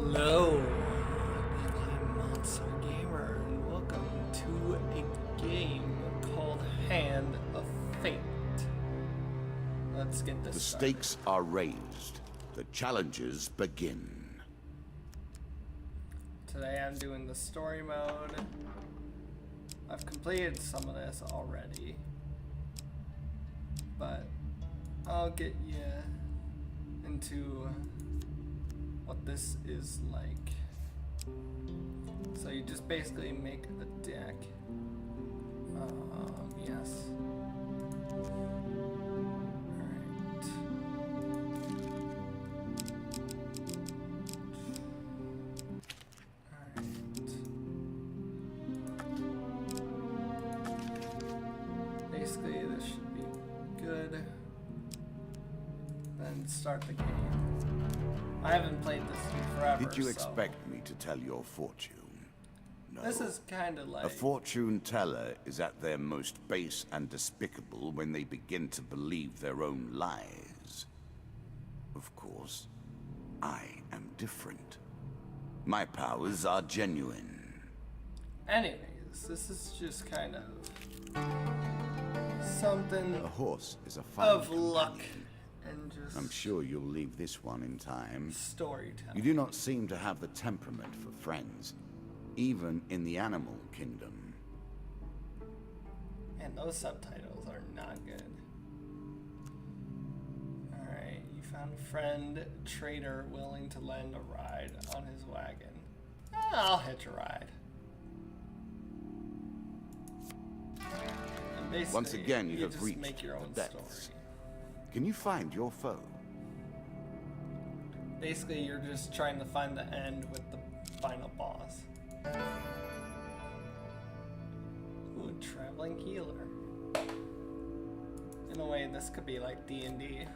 Hello, I'm Monster Gamer, and welcome to a game called Hand of Fate. Let's get this The started. stakes are raised. The challenges begin. Today I'm doing the story mode. I've completed some of this already, but I'll get you into what this is like. So you just basically make a deck. Yes. Alright. Alright. Basically this should be good. Then start the game. I haven't played this in forever. Did you so expect me to tell your fortune? No. this is kind of like A fortune teller is at their most base and despicable when they begin to believe their own lies. Of course, I am different. My powers are genuine. Anyways, this is just kind of something A horse is a fine of luck companion. and just I'm sure you'll leave this one in time. storytelling. You do not seem to have the temperament for friends, even in the animal kingdom. And those subtitles are not good. Alright, you found a friend, trader willing to lend a ride on his wagon. I'll hitch a ride. And basically, Once again, you have just reached make your own the depths. story. Can you find your foe? Basically, you're just trying to find the end with the final boss. Ooh, a traveling healer. In a way, this could be like D&D.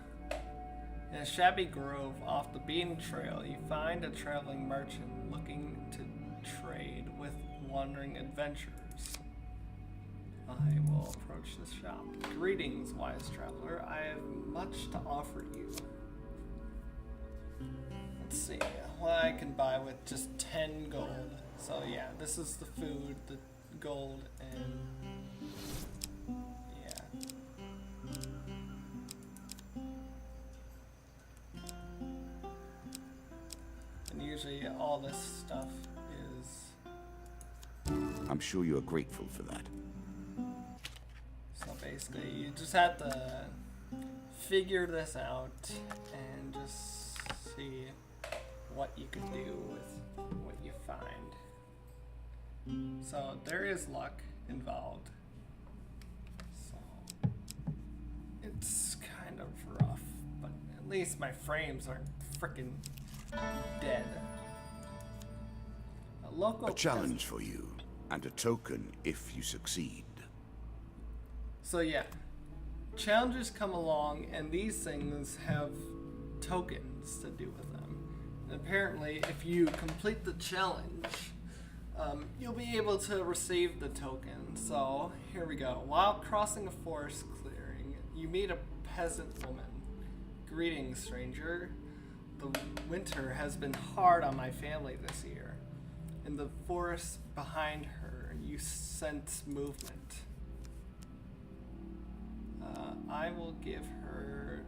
In a shabby grove off the beaten trail, you find a traveling merchant looking to trade with wandering adventurers. I will approach this shop. Greetings, wise traveler. I have much to offer you. Let's see what I can buy with just 10 gold. So yeah, this is the food, the gold, and yeah. And usually all this stuff is, I'm sure you are grateful for that. so basically you just have to figure this out and just see what you can do with what you find. So there is luck involved. So it's kind of rough, but at least my frames aren't freaking dead. A local A challenge for you, and a token if you succeed. So yeah, challenges come along, and these things have tokens to do with them. And apparently, if you complete the challenge, you'll be able to receive the token. So here we go. While crossing a forest clearing, you meet a peasant woman. Greetings, stranger. The winter has been hard on my family this year. In the forest behind her, you sense movement. I will give her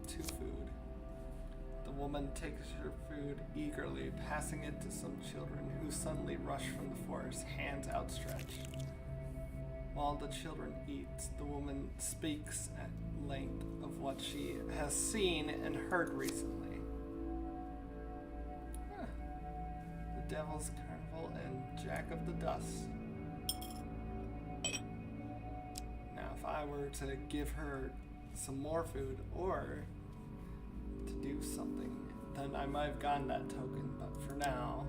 2 food. The woman takes her food eagerly, passing it to some children who suddenly rush from the forest, hands outstretched. While the children eat, the woman speaks at length of what she has seen and heard recently. Huh. The Devil's Carnival and Jack of the Dust. Now, if I were to give her some more food or to do something, then I might have gotten that token, but for now,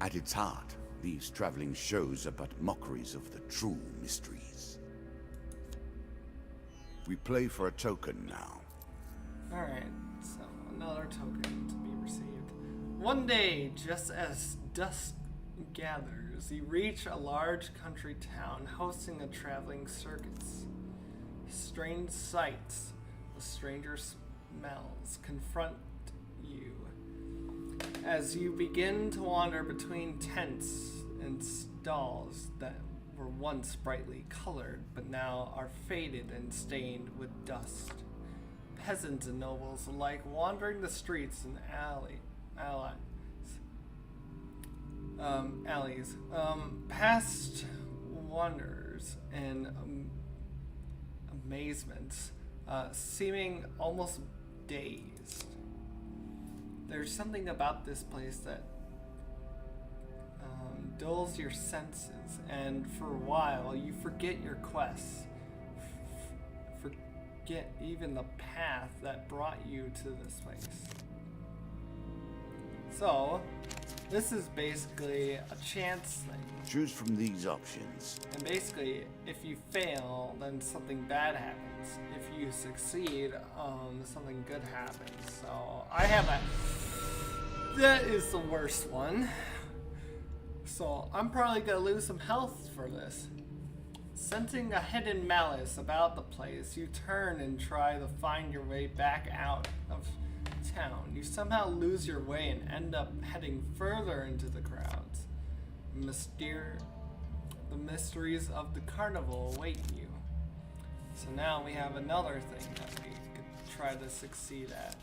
At its heart, these traveling shows are but mockeries of the true mysteries. We play for a token now. alright, so another token to be received. One day, just as dusk gathers, you reach a large country town hosting a traveling circus. Strange sights, the stranger smells confront you As you begin to wander between tents and stalls that were once brightly colored but now are faded and stained with dust. Peasants and nobles alike wandering the streets and alleys. Past wonders and amazements, seeming almost dazed. There's something about this place that dulls your senses, and for a while you forget your quests, forget even the path that brought you to this place. So, this is basically a chance thing. Choose from these options. And basically, if you fail, then something bad happens. If you succeed, something good happens. So, I have that is the worst one. So, I'm probably gonna lose some health for this. Sensing a hidden malice about the place, you turn and try to find your way back out of town. You somehow lose your way and end up heading further into the crowds. The mysteries of the carnival await you. So now we have another thing that we could try to succeed at.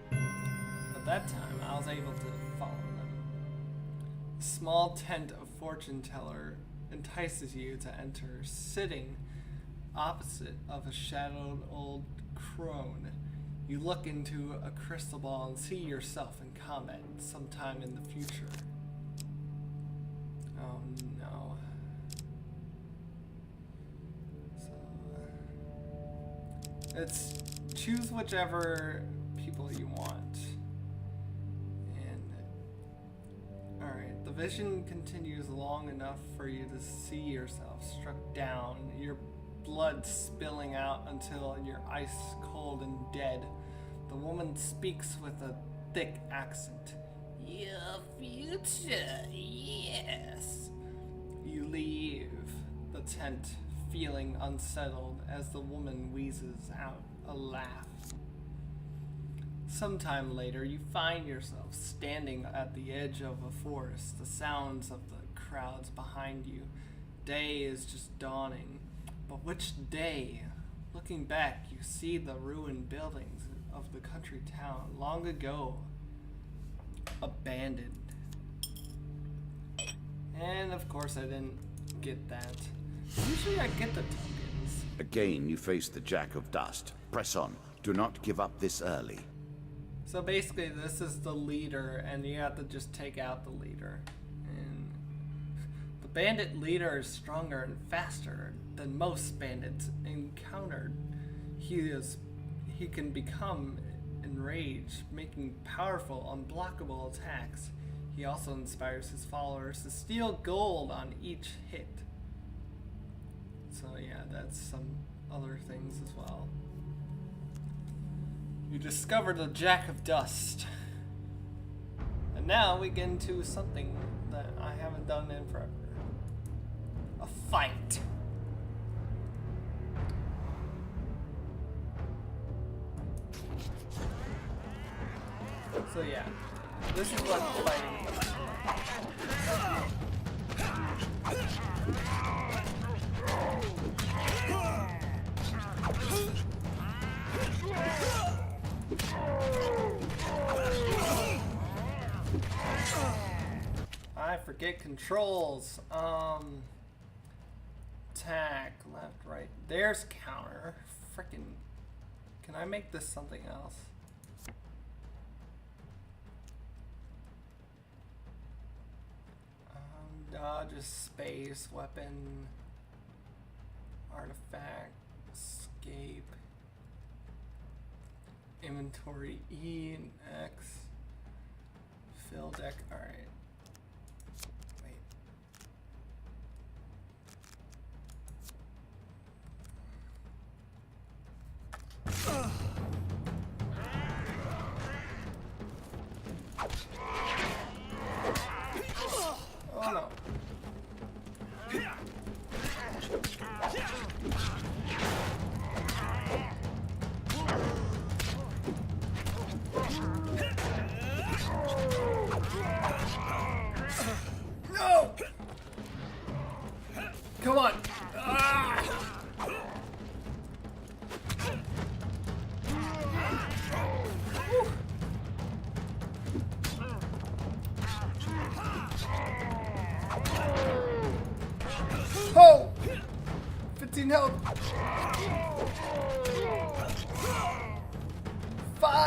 But that time I was able to follow them. A small tent of fortune teller entices you to enter, sitting opposite of a shadowed old crone. You look into a crystal ball and see yourself in combat sometime in the future. Oh no. So, it's choose whichever people you want. And, alright, the vision continues long enough for you to see yourself struck down, your blood spilling out until you're ice cold and dead. The woman speaks with a thick accent. Your future, yes. You leave the tent feeling unsettled as the woman wheezes out a laugh. Sometime later, you find yourself standing at the edge of a forest, the sounds of the crowds behind you. Day is just dawning. But which day? Looking back, you see the ruined buildings of the country town, long ago abandoned. And of course I didn't get that. Usually I get the tokens. Again, you face the Jack of Dust. Press on. Do not give up this early. So basically this is the leader, and you have to just take out the leader. And the bandit leader is stronger and faster than most bandits encountered. He can become enraged, making powerful, unblockable attacks. He also inspires his followers to steal gold on each hit. So yeah, that's some other things as well. You discovered the Jack of Dust. And now we get into something that I haven't done in forever. A fight. So yeah, this is what fighting is. I forget controls. Attack, left, right. There's counter. Frickin'. Can I make this something else? Dodge, space, weapon, artifact, escape, inventory, E and X, fill deck, alright. Wait. Oh no.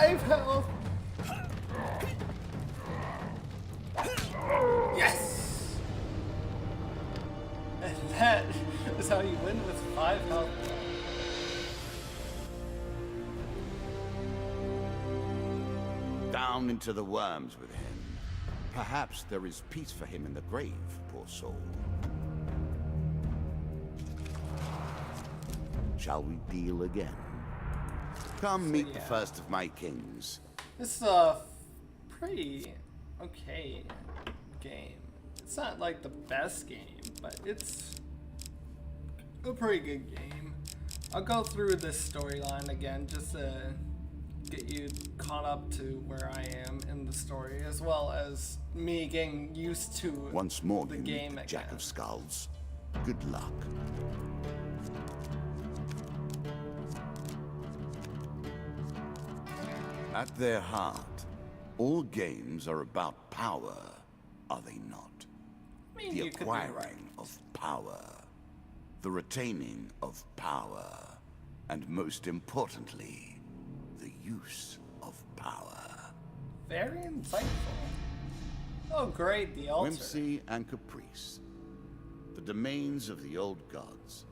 5 health. Yes! And that is how you win with 5 health. Down into the worms with him. Perhaps there is peace for him in the grave, poor soul. Shall we deal again? Come meet the first of my kings. This is a pretty okay game. It's not like the best game, but it's a pretty good game. I'll go through this storyline again just to get you caught up to where I am in the story, as well as me getting used to Once more, the you game meet the again. Jack of Skulls. Good luck. At their heart, all games are about power, are they not? I mean, The you could be right. acquiring of power, the retaining of power, and most importantly, the use of power. Very insightful. Oh, great, the altar. Whimsy and caprice, the domains of the old gods.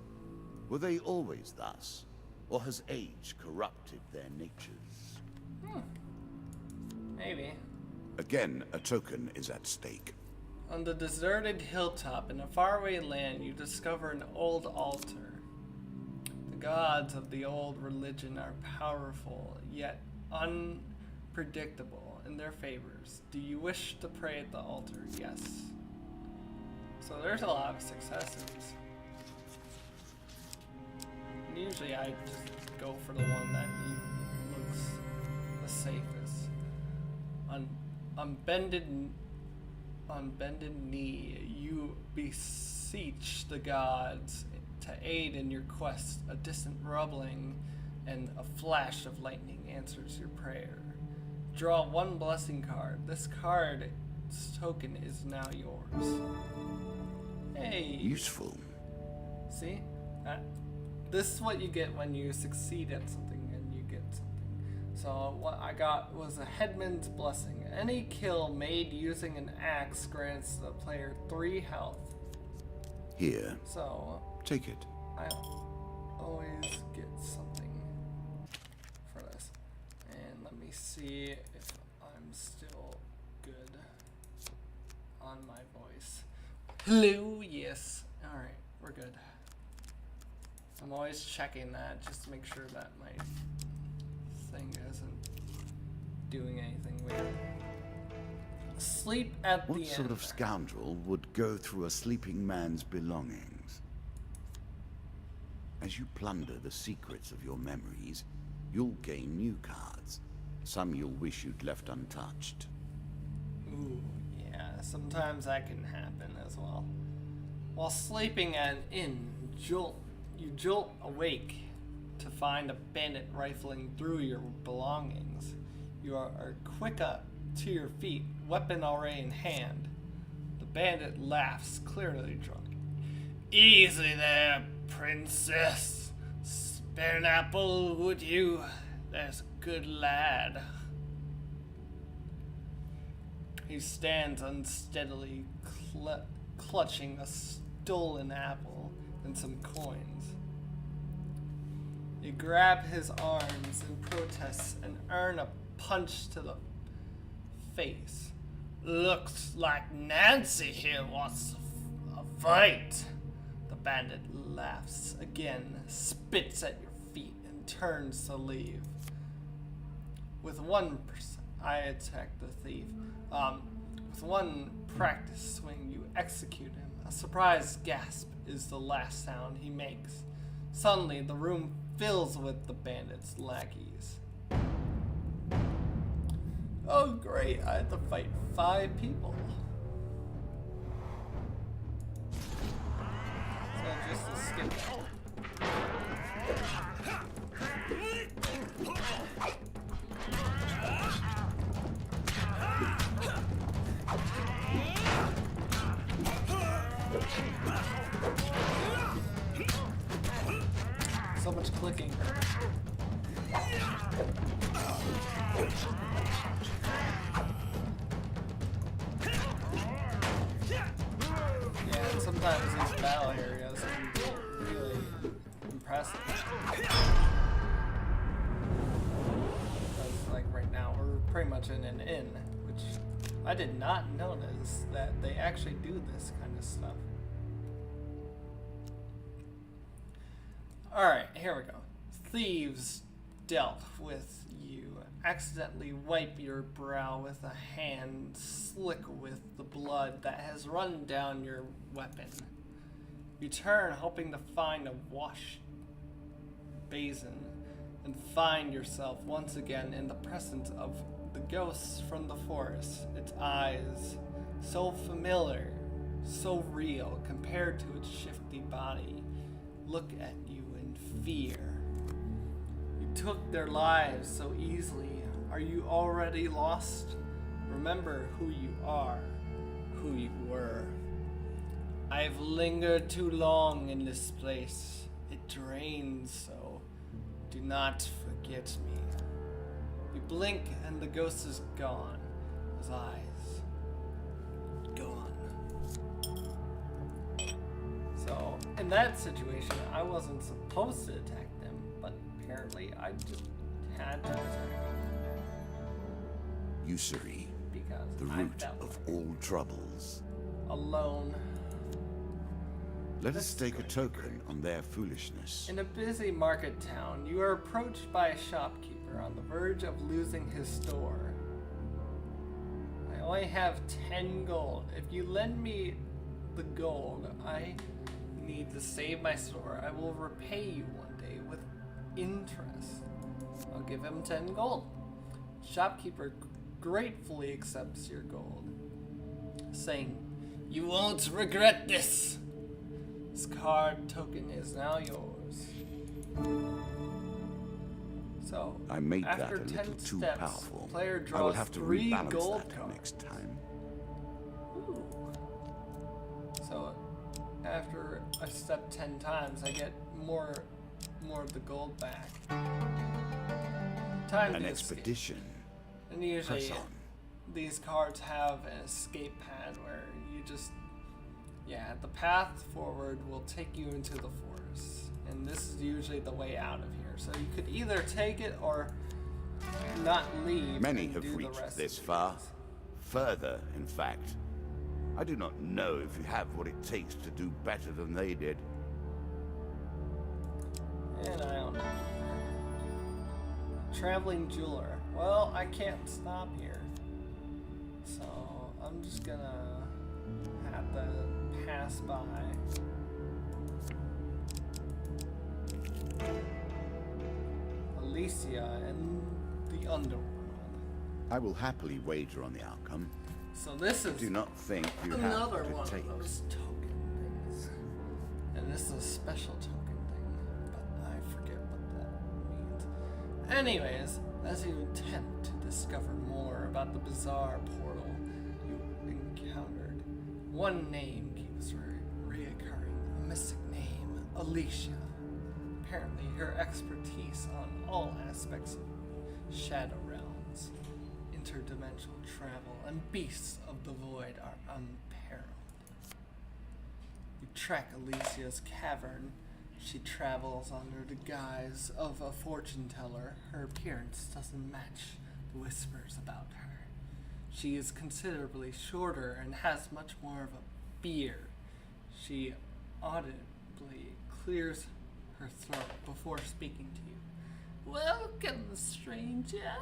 Were they always thus, or has age corrupted their natures? Maybe. Again, a token is at stake. On the deserted hilltop in a faraway land, you discover an old altar. The gods of the old religion are powerful, yet unpredictable in their favors. Do you wish to pray at the altar? Yes. So there's a lot of successes. And usually I just go for the one that looks the safest. On bended knee, you beseech the gods to aid in your quest. A distant rumbling and a flash of lightning answers your prayer. Draw one blessing card. This card's token is now yours. Hey! Useful. See? This is what you get when you succeed at something and you get something. So what I got was a Headman's Blessing. Any kill made using an axe grants the player 3 health. Here, So take it. I always get something for this. And let me see if I'm still good on my voice. Hello, yes. Alright, we're good. I'm always checking that just to make sure that my thing isn't doing anything weird. Sleep at the What end. sort of scoundrel would go through a sleeping man's belongings? As you plunder the secrets of your memories, you'll gain new cards. Some you'll wish you'd left untouched. Ooh, yeah, sometimes that can happen as well. While sleeping at an inn, you jolt awake to find a bandit rifling through your belongings. You are quick up to your feet, weapon already in hand. The bandit laughs, clearly drunk. Easy there, princess. Spare an apple, would you? There's a good lad. He stands unsteadily, clutching a stolen apple and some coins. You grab his arms in protest and earn a punch to the face. Looks like Nancy here wants a fight. The bandit laughs again, spits at your feet, and turns to leave. With 1%, I attack the thief. With one practice swing, you execute him. A surprised gasp is the last sound he makes. Suddenly, the room fills with the bandit's lackeys. Oh great, I had to fight 5 people. So just to skip that. So much clicking. Yeah, and sometimes these battle areas can be really impressive. Because, like, right now, we're pretty much in an inn, which I did not notice that they actually do this kind of stuff. Alright, here we go. Thieves dealt with you. Accidentally wipe your brow with a hand slick with the blood that has run down your weapon. You turn, hoping to find a wash basin, and find yourself once again in the presence of the ghost from the forest. Its eyes, so familiar, so real compared to its shifty body, look at you in fear. You took their lives so easily. Are you already lost? Remember who you are, who you were. I've lingered too long in this place. It drains so. Do not forget me. You blink and the ghost is gone. His eyes gone. So, in that situation, I wasn't supposed to attack them, but apparently I just had to attack them. Usury, Because the I root felt of all troubles. alone. Let us stake a token on their foolishness. In a busy market town, you are approached by a shopkeeper on the verge of losing his store. I only have 10 gold. If you lend me the gold I need to save my store, I will repay you one day with interest. I'll give him 10 gold. Shopkeeper gratefully accepts your gold, saying, "You won't regret this. This card token is now yours." So, I made that after a 10 little too steps, powerful. the player I will draws have to 3 rebalance gold that cards. next time. Ooh. So, after I step 10 times, I get more of the gold back. Time An to escape. expedition. And usually, Press on. these cards have an escape pad where you just, yeah, the path forward will take you into the forest. And this is usually the way out of here. So you could either take it or not leave. Many and have do the reached rest this of far. these. Further, in fact. I do not know if you have what it takes to do better than they did. And I don't know. Traveling jeweler. Well, I can't stop here. So I'm just gonna have to pass by. Alicia and the underworld. I will happily wager on the outcome. So this is Do not think you have another what one it of takes. those token things. And this is a special token thing, but I forget what that means. Anyways, as you attempt to discover more about the bizarre portal you encountered, one name keeps reoccurring, a mystic name, Alicia. Apparently her expertise on all aspects of Shadow Realms, interdimensional travel, and beasts of the void are unparalleled. You track Alicia's cavern. She travels under the guise of a fortune teller. Her appearance doesn't match the whispers about her. She is considerably shorter and has much more of a beard. She audibly clears her throat before speaking to you. "Welcome, stranger."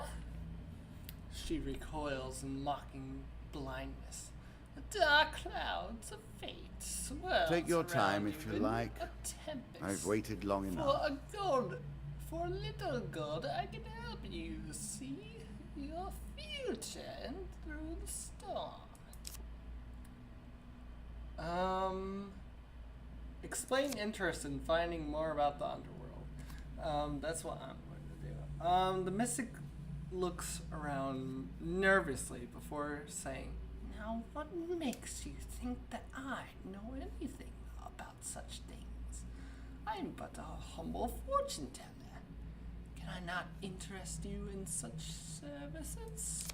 She recoils in mocking blindness. The dark clouds of fate swirls Take your time around if you you in like. a tempest. I've waited long For enough. for a little gold, I can help you see your future and through the storm. Explain interest in finding more about the underworld. That's what I'm going to do. The mystic looks around nervously before saying, "Now, what makes you think that I know anything about such things? I'm but a humble fortune teller. Can I not interest you in such services?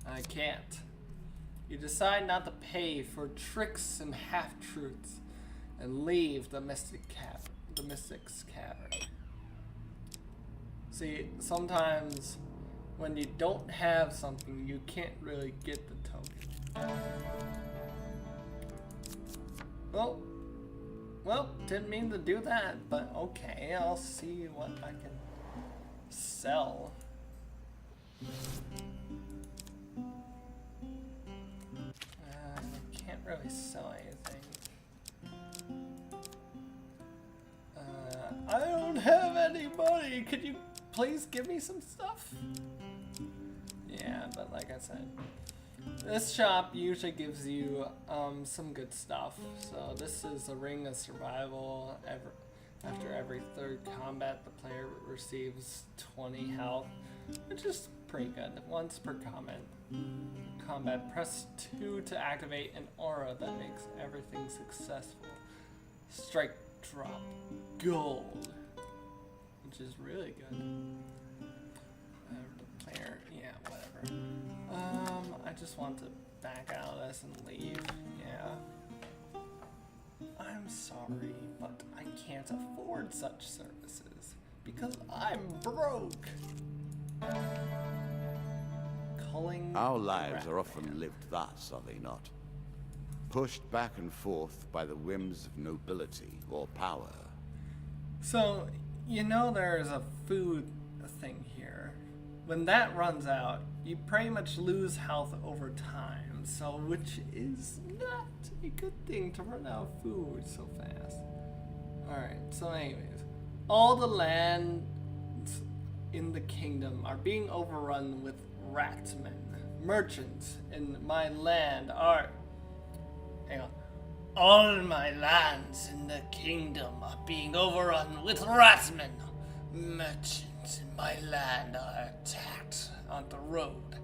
I can't. You decide not to pay for tricks and half-truths and leave the Mystic's Cavern. See, sometimes when you don't have something, you can't really get the token. Well, didn't mean to do that, but okay, I'll see what I can sell. I can't really sell anything. I don't have any money. Could you please give me some stuff? Yeah, but like I said, this shop usually gives you some good stuff. So this is a Ring of Survival. After every third combat, the player receives 20 health, which is pretty good. Once per combat, press 2 to activate an aura that makes everything successful. Strike drop gold, which is really good. The player, yeah, whatever. I just want to back out of this and leave. Yeah. I'm sorry, but I can't afford such services because I'm broke. Our lives are often lived thus, are they not? Pushed back and forth by the whims of nobility or power. So, you know there's a food thing here. When that runs out, you pretty much lose health over time, so which is not a good thing to run out of food so fast. Alright, so anyways, all the lands in the kingdom are being overrun with ratsmen. Merchants in my land are... Hang on. All my lands in the kingdom are being overrun with ratsmen. Merchants in my land are attacked on the road,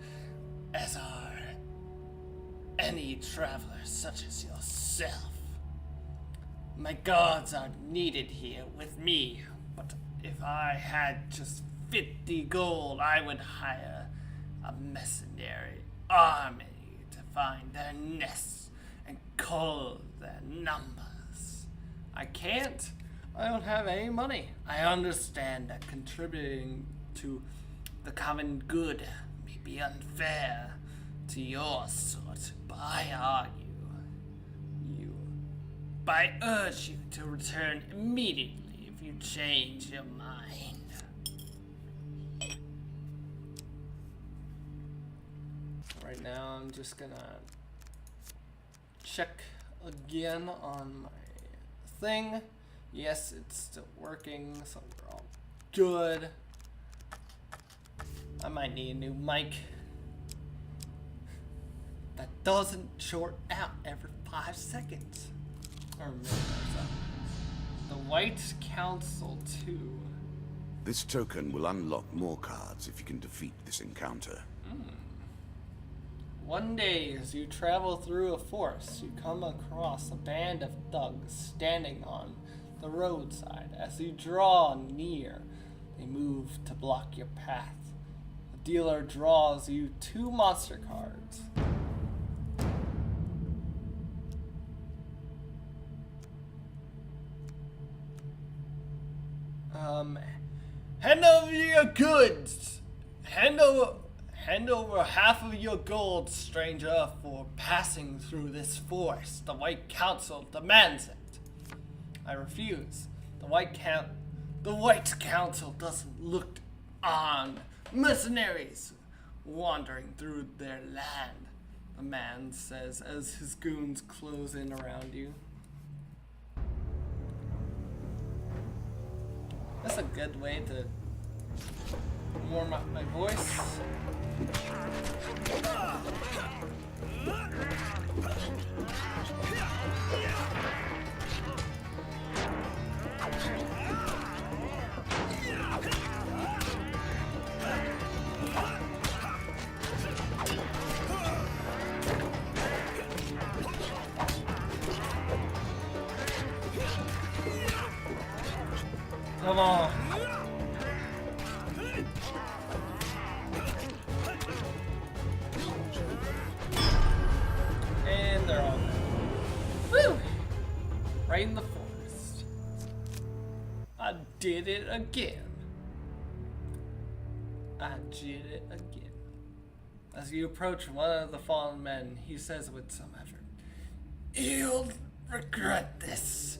as are any travelers such as yourself. My guards are needed here with me, but if I had just 50 gold, I would hire a mercenary army to find their nests and cull their numbers. I can't. I don't have any money. I understand that contributing to the common good may be unfair to your sort, but I urge you to return immediately if you change your mind. Right now, I'm just gonna check again on my thing. Yes, it's still working, so we're all good. I might need a new mic that doesn't short out every 5 seconds. Or maybe the White Council 2. This token will unlock more cards if you can defeat this encounter. One day, as you travel through a forest, you come across a band of thugs standing on the roadside. As you draw near, they move to block your path. The dealer draws you 2 monster cards. Hand over your goods. Hand over half of your gold, stranger, for passing through this forest. The White Council demands it. I refuse. The White Council doesn't look on mercenaries wandering through their land, the man says as his goons close in around you. That's a good way to warm up my voice. Come on. did it again. I did it again. As you approach one of the fallen men, he says with some effort, "You'll regret this.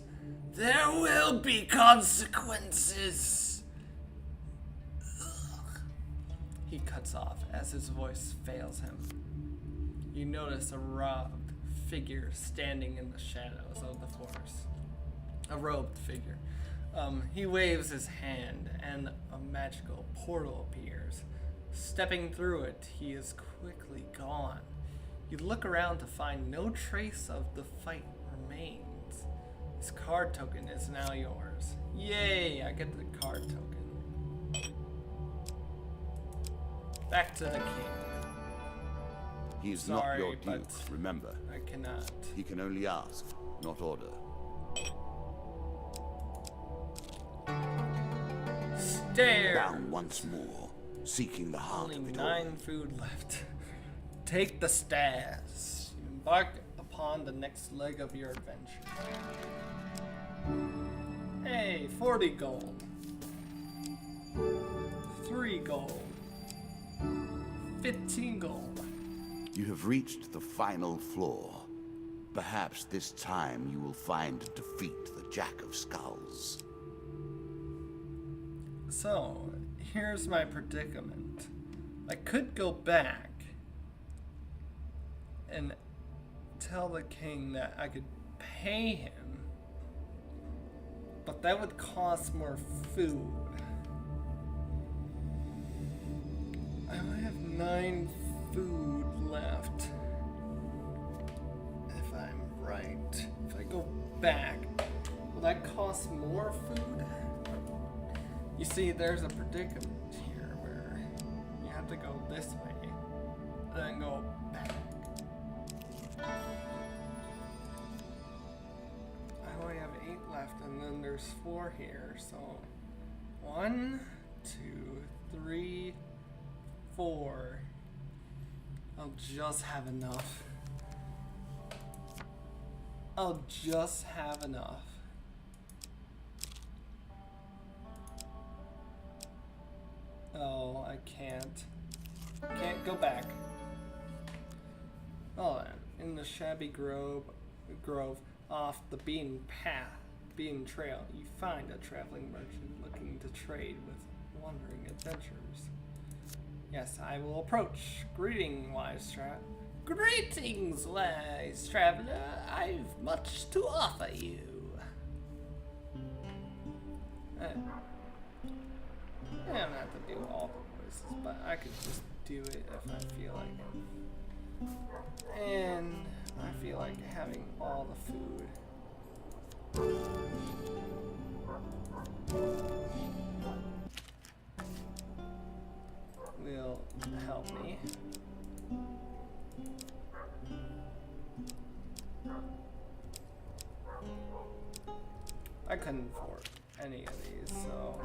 There will be consequences." Ugh. He cuts off as his voice fails him. You notice a robed figure standing in the shadows of the forest. A robed figure. He waves his hand and a magical portal appears. Stepping through it, he is quickly gone. You look around to find no trace of the fight remains. His card token is now yours. Yay, I get the card token. Back to the king. He is Sorry, not your but duke, remember. I cannot. He can only ask, not order. Stare! Down once more, seeking the heart Only of it all. 9 food left. Take the stairs. You embark upon the next leg of your adventure. Hey, 40 gold. 3 gold. 15 gold. You have reached the final floor. Perhaps this time you will find defeat the Jack of Skulls. So, here's my predicament. I could go back and tell the king that I could pay him, but that would cost more food. I only have 9 food left. If I'm right. If I go back, will that cost more food? You see, there's a predicament here where you have to go this way, then go back. I only have 8 left, and then there's 4 here, so 1, 2, 3, 4. I'll just have enough. I'll just have enough. Oh, I can't. Can't go back. Oh, in the shabby grove off the beaten trail, you find a traveling merchant looking to trade with wandering adventurers. Yes, I will approach. Greetings, wise traveler. I've much to offer you. I don't have to do all the voices, but I could just do it if I feel like it. And I feel like having all the food. Will help me. I couldn't afford any of these, so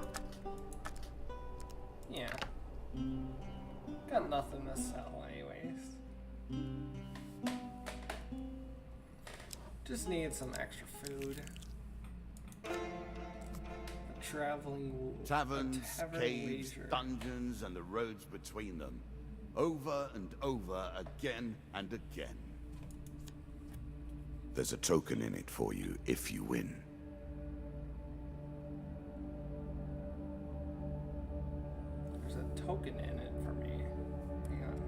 yeah. Got nothing to sell anyways. Just need some extra food. A Taverns, tavern caves, wager. dungeons, and the roads between them. Over and over, again and again. There's a token in it for you if you win. There's a token in it for me. Hang on.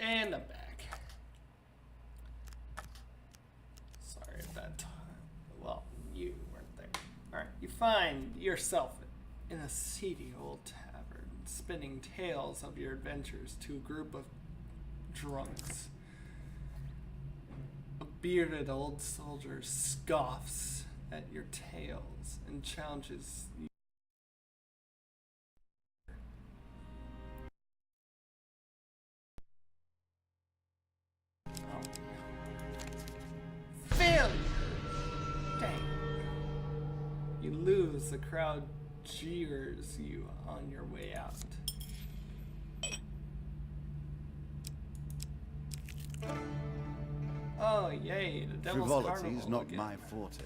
And I'm back. Sorry if that. Well, you weren't there. Alright, you find yourself in a seedy old tavern, spinning tales of your adventures to a group of drunks. A bearded old soldier scoffs at your tales and challenges you. Oh, no. Failure! Dang. You lose, the crowd jeers you on your way out. Oh, yay, the Devil's Frivolity Carnival is not again. my forte.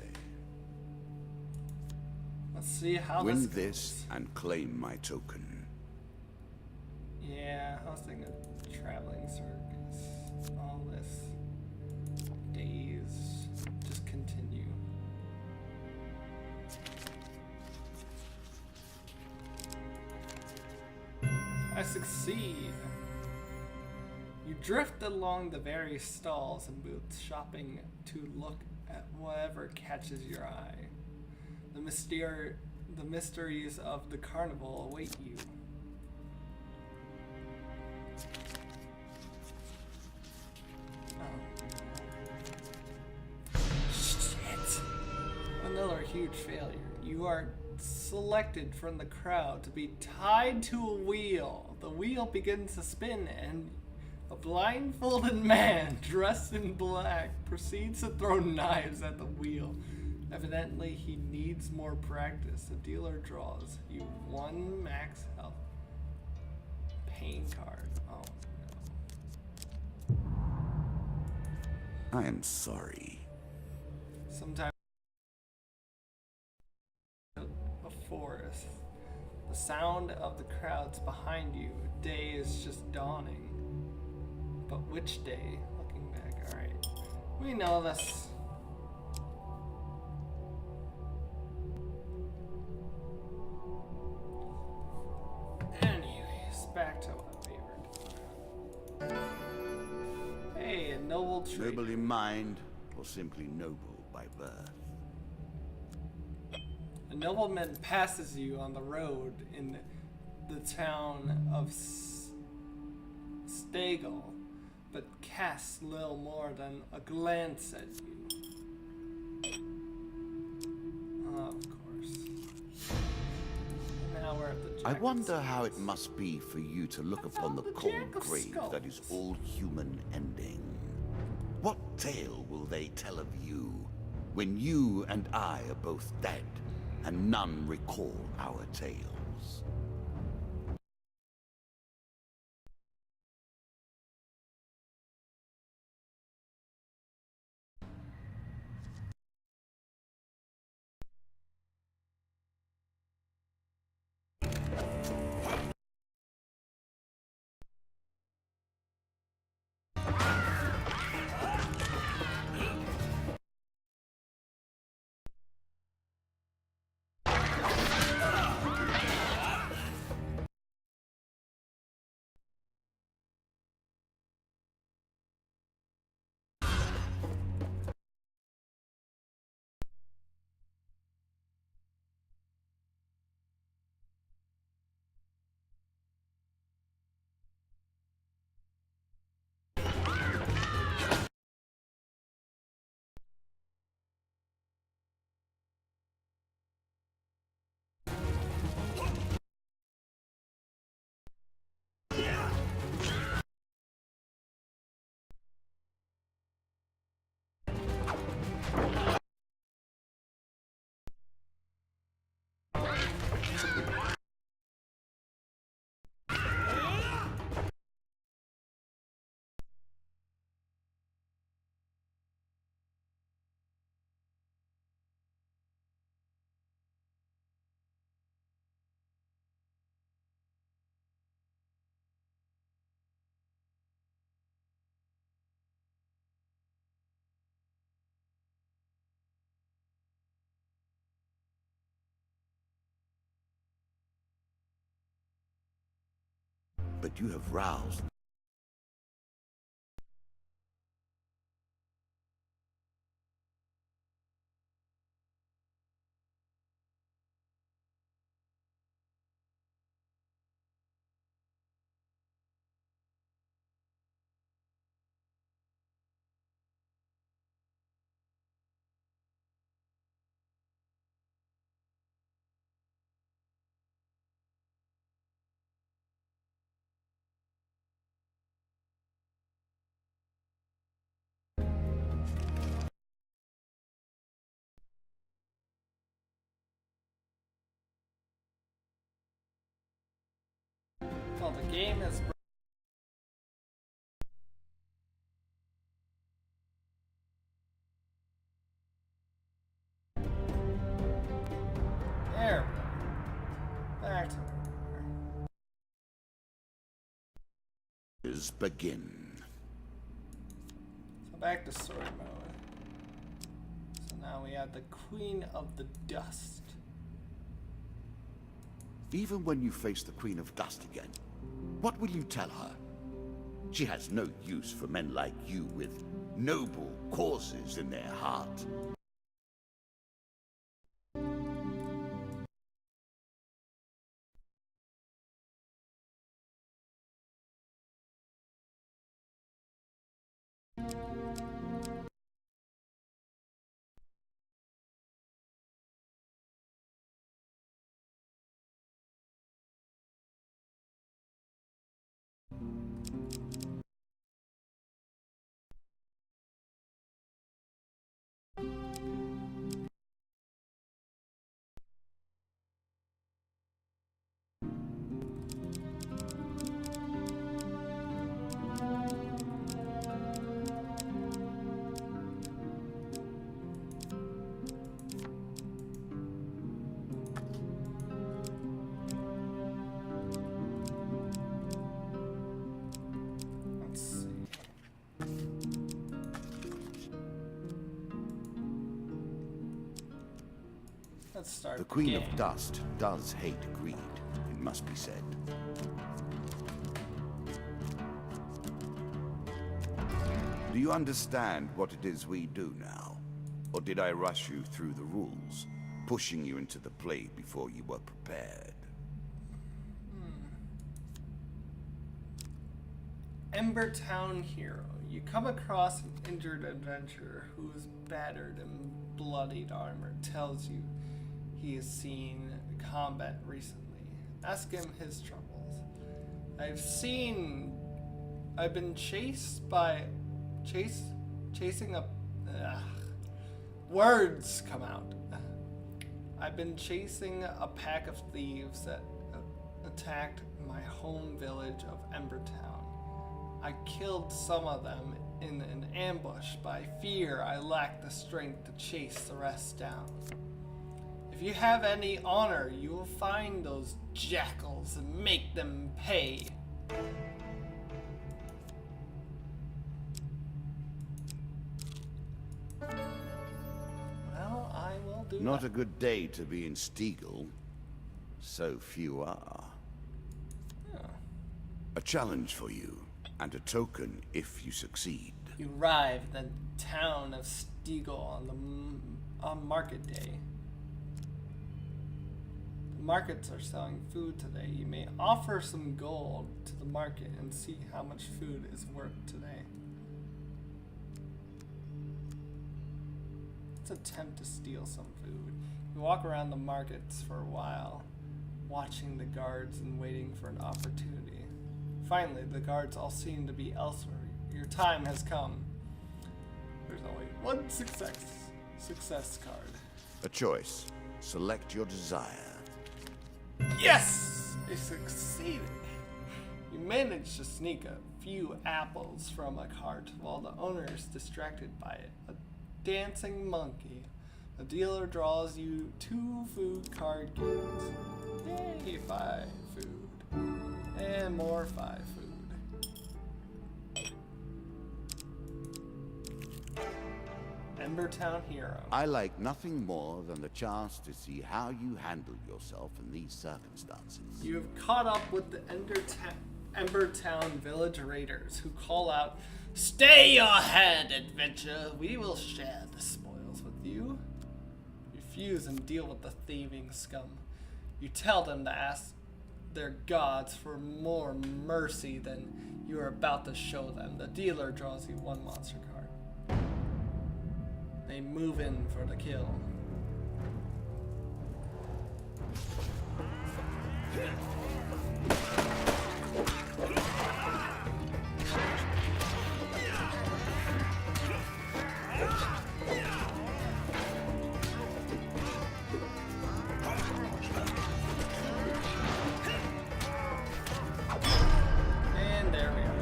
Let's see how Win this goes. this and claim my token. Yeah, I was thinking traveling circus. All this. Days. Just continue. I succeed. You drift along the various stalls and booths, shopping to look at whatever catches your eye. The mysteries of the carnival await you. Shit! Another huge failure. You are selected from the crowd to be tied to a wheel. The wheel begins to spin and a blindfolded man dressed in black proceeds to throw knives at the wheel. Evidently, he needs more practice. The dealer draws you 1 max health pain card. Oh no. I am sorry. Sometimes a forest. The sound of the crowds behind you. Day is just dawning. But which day? Looking back, alright. We know this. Anyways, back to what we were doing. Hey, a noble tree. Noble in mind, or simply noble by birth? A nobleman passes you on the road in the town of Stagel, but casts little more than a glance at you. Of course. Now we're at the Jack I of wonder how it Skulls. must be for you to look That's upon all the the cold Jack of grave that is Skulls. all human ending. What tale will they tell of you when you and I are both dead and none recall our tales? But you have roused Well, the game is. There Martin. Begin. So back to story mode. So now we have the Queen of the Dust. Even when you face the Queen of Dust again, what will you tell her? She has no use for men like you with noble causes in their heart. Let's see. Let's start The Queen the of game. Dust does hate greed, it must be said. Do you understand what it is we do now? Or did I rush you through the rules, pushing you into the play before you were prepared? Ember Town Hero. You come across an injured adventurer who is battered and bloodied armor. Tells you he has seen combat recently. Ask him his troubles. I've been chasing a... words come out. I've been chasing a pack of thieves that attacked my home village of Embertown. I killed some of them in an ambush. By fear, I lack the strength to chase the rest down. If you have any honor, you will find those jackals and make them pay. Well, I will do Not that. a good day to be in Stiegel. So few are. Yeah. A challenge for you, and a token if you succeed. You arrive in the town of Stiegel on market day. The markets are selling food today. You may offer some gold to the market and see how much food is worth today. Let's attempt to steal some food. You walk around the markets for a while, watching the guards and waiting for an opportunity. Finally, the guards all seem to be elsewhere. Your time has come. There's only one success card. A choice. Select your desire. Yes! I succeeded. You managed to sneak a few apples from a cart while the owner is distracted by it. A dancing monkey. The dealer draws you 2 food card games. Yay, 5 food. And more 5 food. Embertown Hero. I like nothing more than the chance to see how you handle yourself in these circumstances. You have caught up with the Embertown village raiders who call out, "Stay your head, adventure! We will share the spoils with you." You refuse and deal with the thieving scum. You tell them to ask their gods for more mercy than you are about to show them. The dealer draws you 1 monster card. They move in for the kill. And there we are.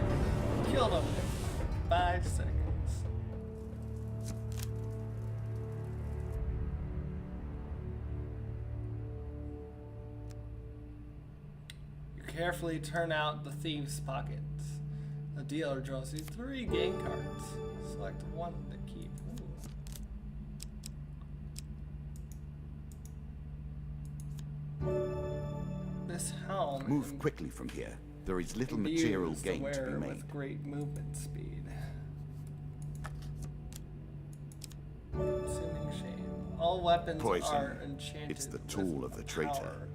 Killed him in 5 seconds. carefully turn out the thieves' pockets. The dealer draws you 3 game cards. Select one to keep. Ooh. This helm Move quickly from here. There is little can be material used gain to wear be made. with great movement speed. Consuming shame. All weapons Poison. are enchanted. It's the tool with of the a traitor.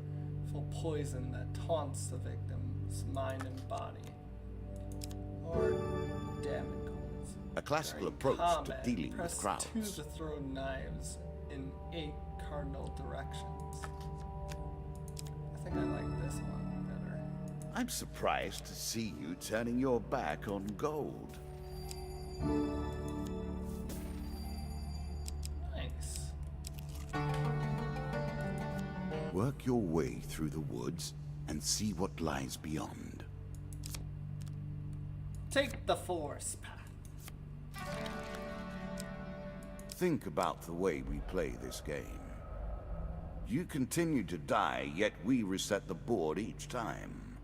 powerful poison that taunts the victim's mind and body. Or damagles. A classical During approach combat, to dealing with press crowds. 2 to throw knives in 8 cardinal directions. I think I like this one better. I'm surprised to see you turning your back on gold. Nice. Work your way through the woods and see what lies beyond. Take the forest path. Think about the way we play this game. You continue to die, yet we reset the board each time.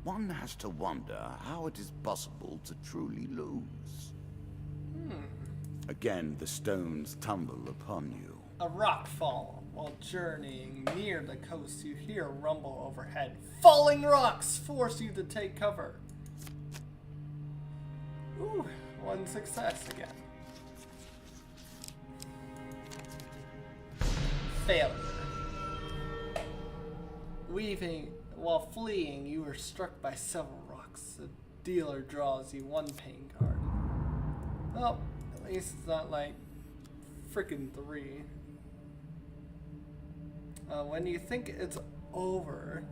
One has to wonder how it is possible to truly lose. Again, the stones tumble upon you. A rock fall. While journeying near the coast, you hear a rumble overhead. Falling rocks force you to take cover. Ooh, 1 success again. Failure. While fleeing, you are struck by several rocks. The dealer draws you 1 pain card. Well, at least it's not like frickin' 3. When you think it's over,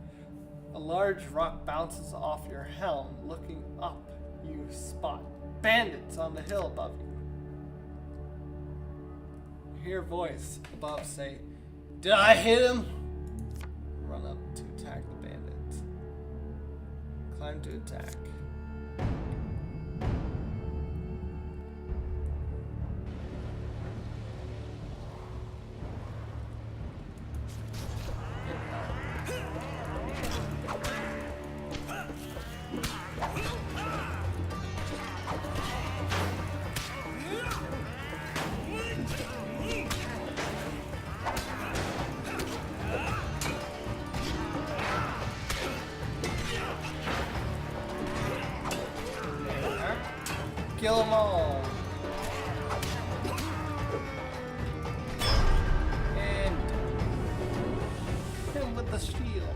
a large rock bounces off your helm. Looking up, you spot bandits on the hill above you. You hear a voice above say, "Did I hit him?" Run up to attack the bandits. Climb to attack. Kill them all. And him with the shield.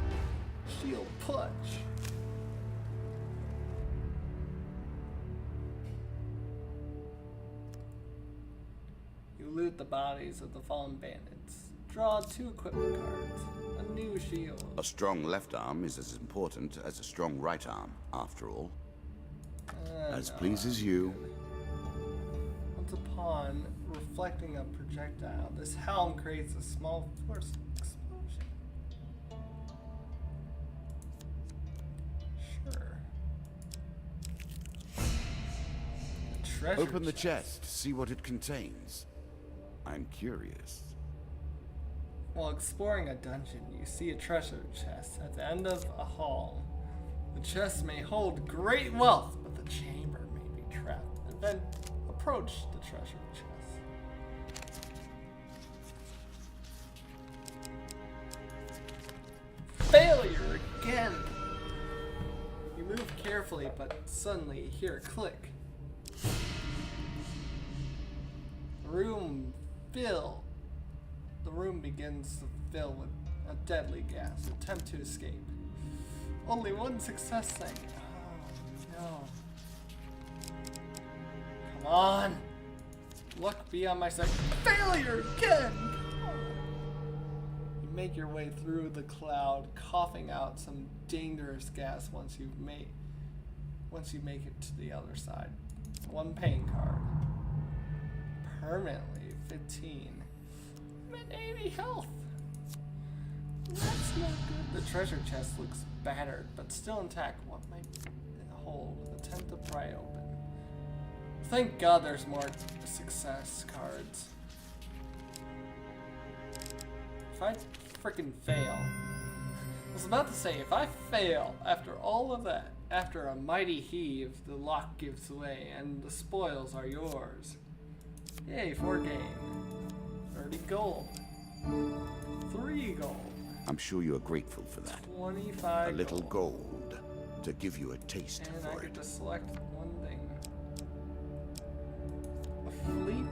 Shield punch. You loot the bodies of the fallen bandits. Draw 2 equipment cards. A new shield. A strong left arm is as important as a strong right arm, after all. As No. pleases you. Once upon reflecting a projectile, this helm creates a small force explosion. Sure. A treasure Open the chest, see what it contains. I'm curious. While exploring a dungeon, you see a treasure chest at the end of a hall. The chest may hold great wealth, but the chamber may be trapped. Then approach the treasure chest. Failure again! You move carefully, but suddenly you hear a click. The room begins to fill with a deadly gas. Attempt to escape. Only 1 success thing. Oh, no. Come on. Luck be on my side. Failure again! Come on. You make your way through the cloud, coughing out some dangerous gas once you make it to the other side. 1 pain card. Permanently 15. I'm at 80 health. That's not good. The treasure chest looks battered, but still intact. What might it hold? Attempt to pry open. Thank God there's more success cards. If I freaking fail, was about to say, if I fail after all of that, after a mighty heave, the lock gives way and the spoils are yours. Yay, 4 gain. 30 gold. 3 gold. I'm sure you're grateful for that. 25 A little gold. gold to give you a taste And for I it. get to select one thing. A fleet.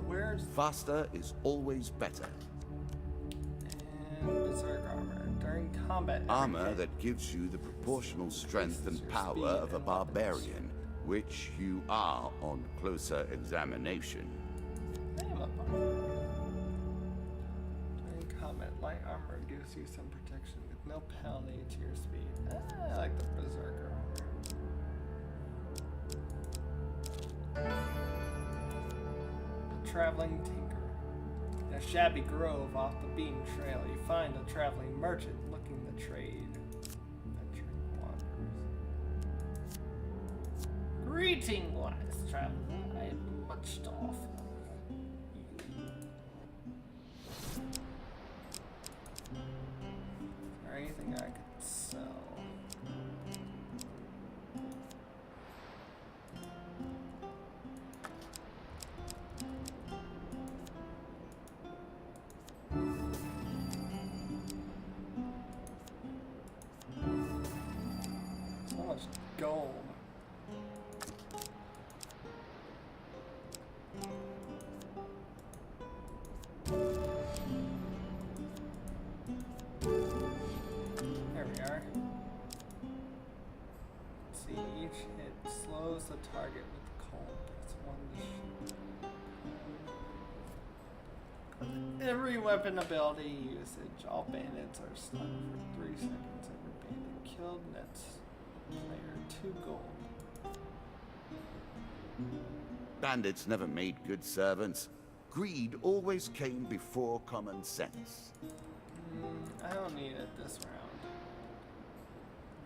Where's Faster is always better. and berserk armor during combat? every Armor hit. that gives you the proportional strength Increases and your power speed of a and weapons. barbarian, which you are on closer examination. I am a barbarian. During combat, light armor gives you some protection with no penalty to your speed. I like the berserker armor. The traveling tinker. In a shabby grove off the beaten trail, you find a traveling merchant looking to trade. Venturing wanderers. Greeting, wise traveler. I have much to offer. Is there anything I could sell? So much gold. There we are. Let's see, each hit slows the target with cold. It's one to shoot. Every weapon ability usage. All bandits are stunned for 3 seconds. Every bandit killed nets player 2 gold. Bandits never made good servants. Greed always came before common sense. I don't need it this round.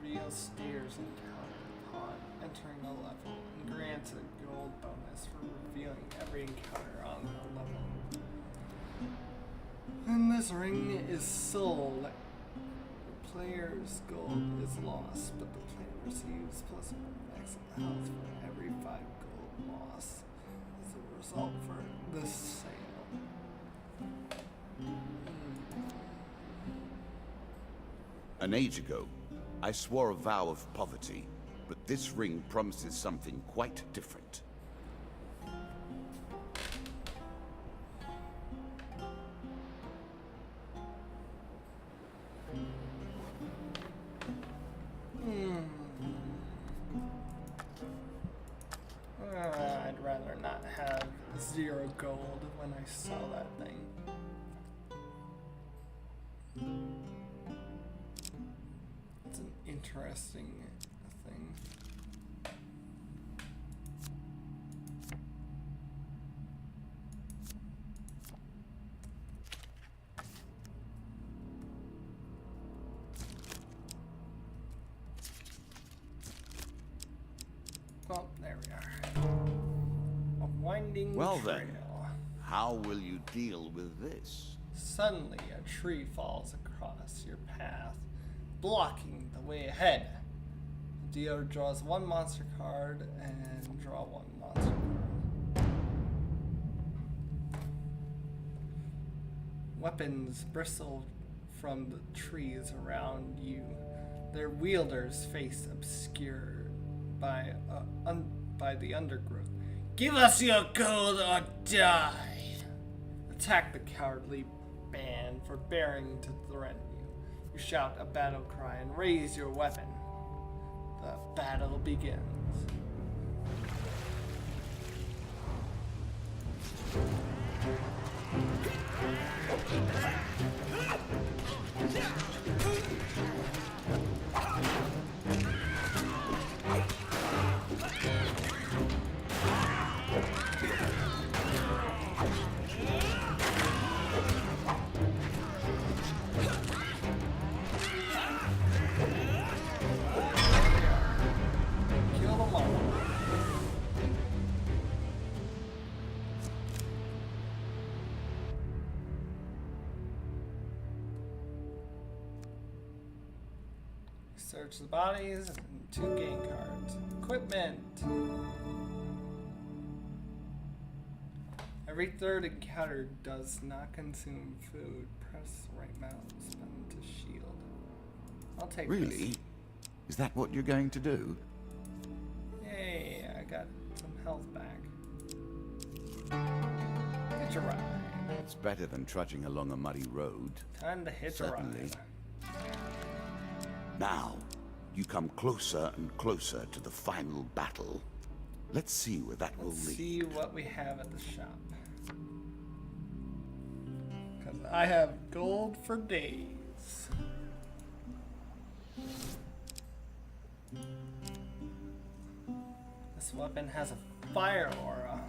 Real steers encountered upon entering a level and grants a gold bonus for revealing every encounter on the level. When this ring is sold, the player's gold is lost, but the player receives plus 1 max health for every 5 gold loss as a result for this sale. An age ago, I swore a vow of poverty, but this ring promises something quite different. I'd rather not have 0 gold when I sell that thing. It's an interesting thing. Well, there we are. A winding Well trail. then. How will you deal with this? Suddenly, a tree falls across your path, blocking the way ahead. The dealer draws 1 monster card and draw 1 monster card. Weapons bristle from the trees around you, their wielders' face obscured by the undergrowth. Give us your gold or die! Attack the cowardly band for bearing to threaten you. You shout a battle cry and raise your weapon. The battle begins. Kill them all. Search the bodies and 2 game cards. Equipment. Every third encounter does not consume food. Press the right mouse button to shield. I'll take this. Really? Is that what you're going to do? Yay, I got some health back. Hitch a ride. It's better than trudging along a muddy road. Time to hitch Certainly. a ride. Now, you come closer and closer to the final battle. Let's see where that will Let's lead. see what we have at the shop. Because I have gold for days. This weapon has a fire aura.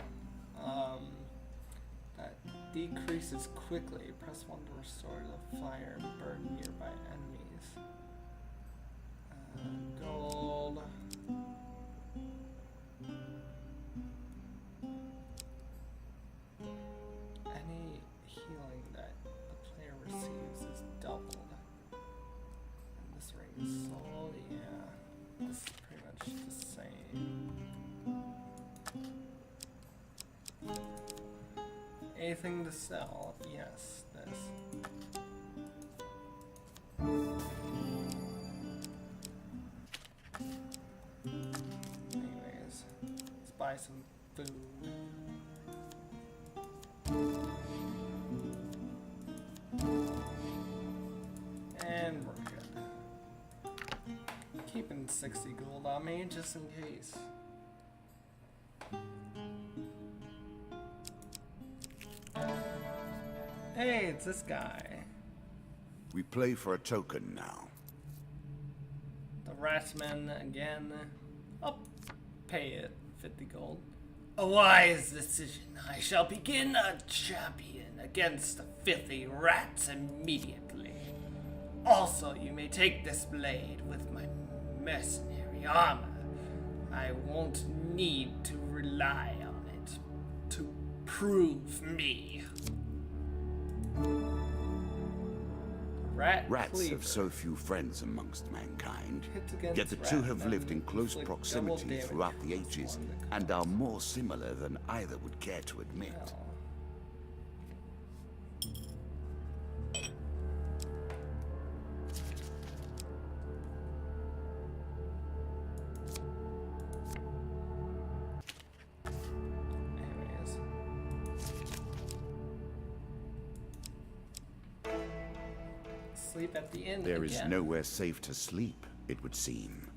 That decreases quickly. Press 1 to restore the fire and burn nearby enemies. Gold. Any healing that the player receives is doubled. And this ring is soul, yeah. This is pretty much the same. Anything to sell? Yes, this. Anyways, let's buy some food. And we're good. Keeping 60 gold on me just in case. Hey, it's this guy. We play for a token now. The Ratman again. I'll pay it 50 gold. A wise decision. I shall begin a champion against the filthy rats immediately. Also, you may take this blade with my mercenary armor. I won't need to rely on it to prove me. Rat Rats cleaver. have so few friends amongst mankind, Hits against yet the two have ratmen lived in close inflict proximity double throughout the damage ages on the and are more similar than either would care to admit. Well, anyways. Sleep at the inn There is again. nowhere safe to sleep, it would seem.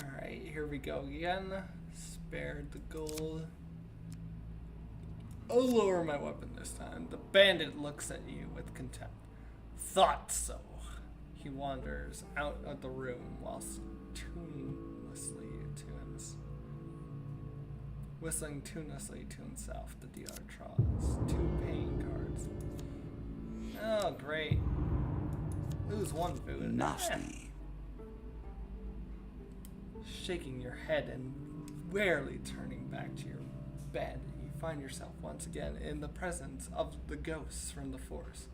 Alright, here we go again. Spared the gold. I'll lower my weapon this time. The bandit looks at you with contempt. Thought so. He wanders out of the room whilst tunelessly tunes. Whistling tunelessly to himself. The dealer draws 2 paying cards. Oh, great. Lose 1 food. Nasty. Shaking your head and warily turning back to your bed, you find yourself once again in the presence of the ghost from the forest.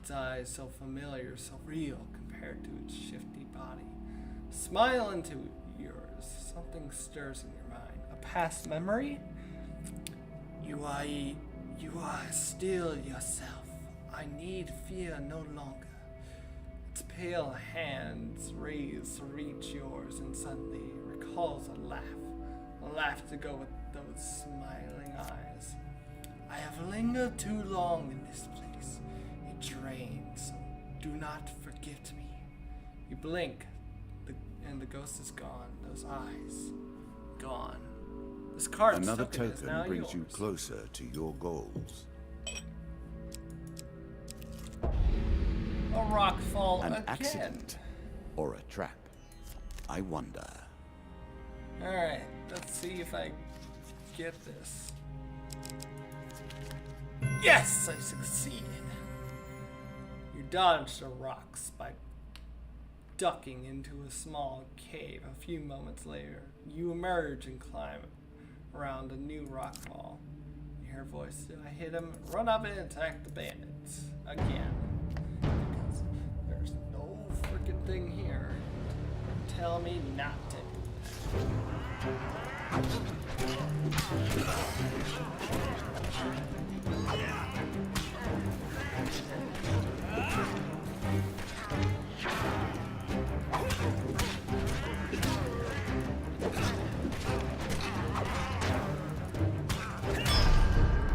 Its eyes so familiar, so real compared to its shifty body. Smile into yours. Something stirs in your mind. A past memory? You are still yourself. I need fear no longer. Its pale hands raise to reach yours and suddenly recalls a laugh to go with those smiling eyes. I have lingered too long in this place. It drains, so do not forget me. You blink, and the ghost is gone. Those eyes, gone. This card's Another token is now token brings you yours. closer to your goals. A rock fall An again. accident or a trap. I wonder. Alright, let's see if I get this. Yes, I succeeded. You dodged the rocks by ducking into a small cave. A few moments later, you emerge and climb around a new rock wall. You hear a voice. Did I hit him? Run up and attack the bandits. Again. Because there's no freaking thing here. tell me not to.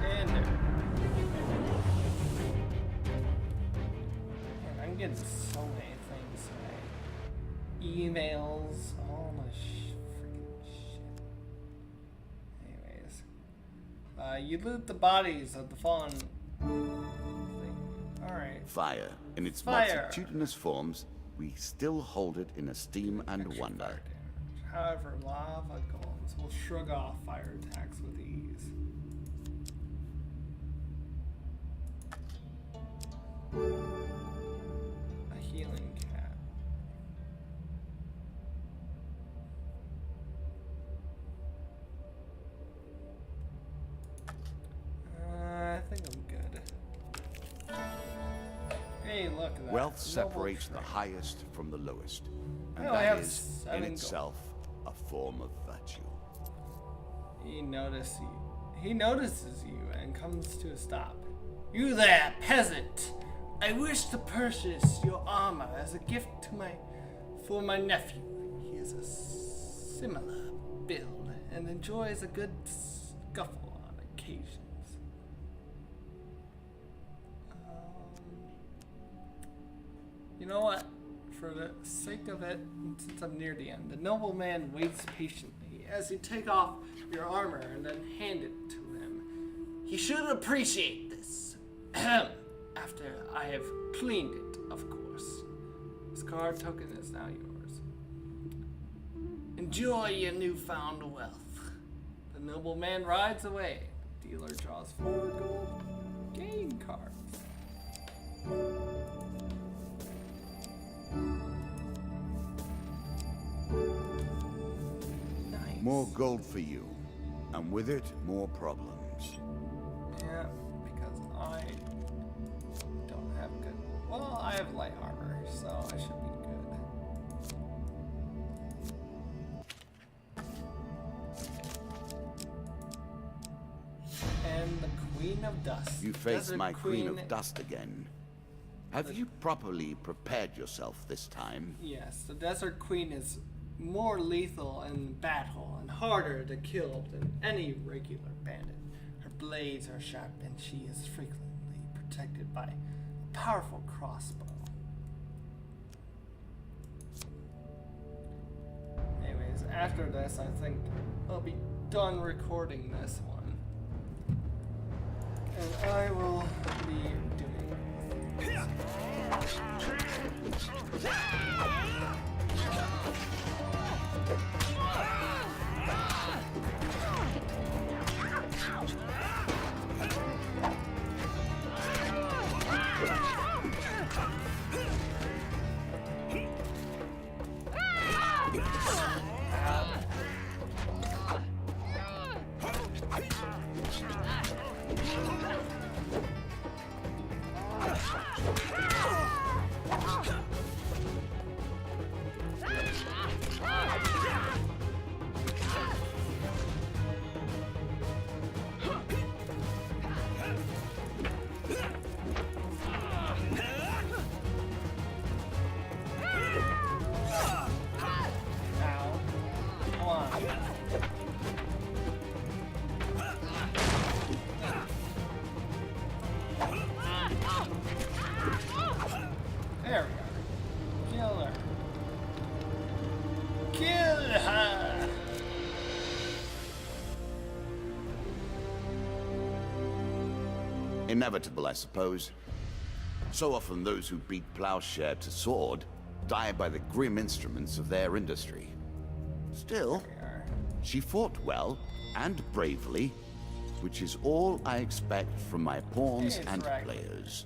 And there. Man, I'm getting so many things today. Emails, all my freaking shit. Anyways, you loot the bodies of the fallen thing. Alright. Fire, in its Fire. multitudinous forms, we still hold it in esteem and Extra wonder. fire damage. However, lava golems will shrug off fire attacks with ease. A healing cat. I think I'm good. Hey, look at that. Wealth Noble separates the trait. highest from the lowest, and I only that have is, 7 in gold. itself, a form of virtue. He notices you and comes to a stop. You there, peasant! I wish to purchase your armor as a gift for my nephew. He has a similar build and enjoys a good scuffle on occasions. You know what? For the sake of it, since I'm near the end, the nobleman waits patiently as you take off your armor and then hand it to him. He should appreciate this. After I have cleaned it, of course. This card token is now yours. Enjoy your newfound wealth. The nobleman rides away. The dealer draws 4 gold game cards. Nice. More gold for you, and with it, more problems. Yeah, because I don't have good. Well, I have light armor, so I should be good. And the Queen of Dust. You face Desert my Queen of Dust again. Have you properly prepared yourself this time? Yes, the Desert Queen is more lethal in battle and harder to kill than any regular bandit. Her blades are sharp and she is frequently protected by a powerful crossbow. Anyways, after this, I think I'll be done recording this one. And I will be doing There we go. Kill her. Kill her! Inevitable, I suppose. So often those who beat plowshare to sword die by the grim instruments of their industry. Still, We are. she fought well and bravely, which is all I expect from my pawns It's and right. players.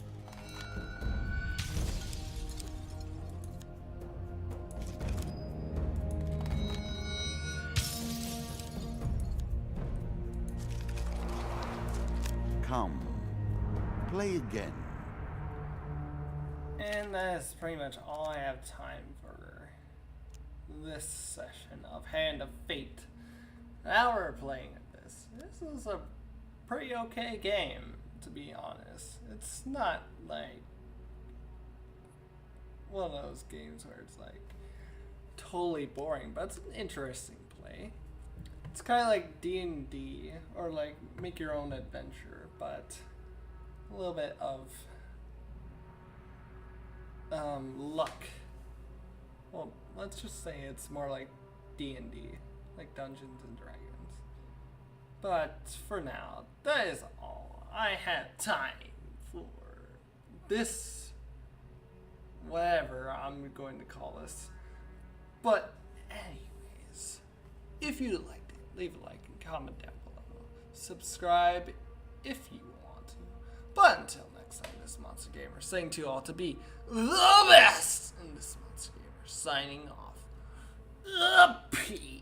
Come, play again. And that is pretty much all I have time for this session of Hand of Fate. Now we're playing at this. This is a pretty okay game, to be honest. It's not like one of those games where it's like totally boring, but it's an interesting play. It's kind of like D&D, or like make your own adventure, but a little bit of luck. Well, let's just say it's more like D&D, like Dungeons and Dragons. But for now, that is all I had time for this, whatever I'm going to call this. But anyways, if you liked it, leave a like and comment down below. Subscribe if you want to. But until next time, this Monster Gamer saying to you all to be the best. And this Monster Gamer signing off. Peace.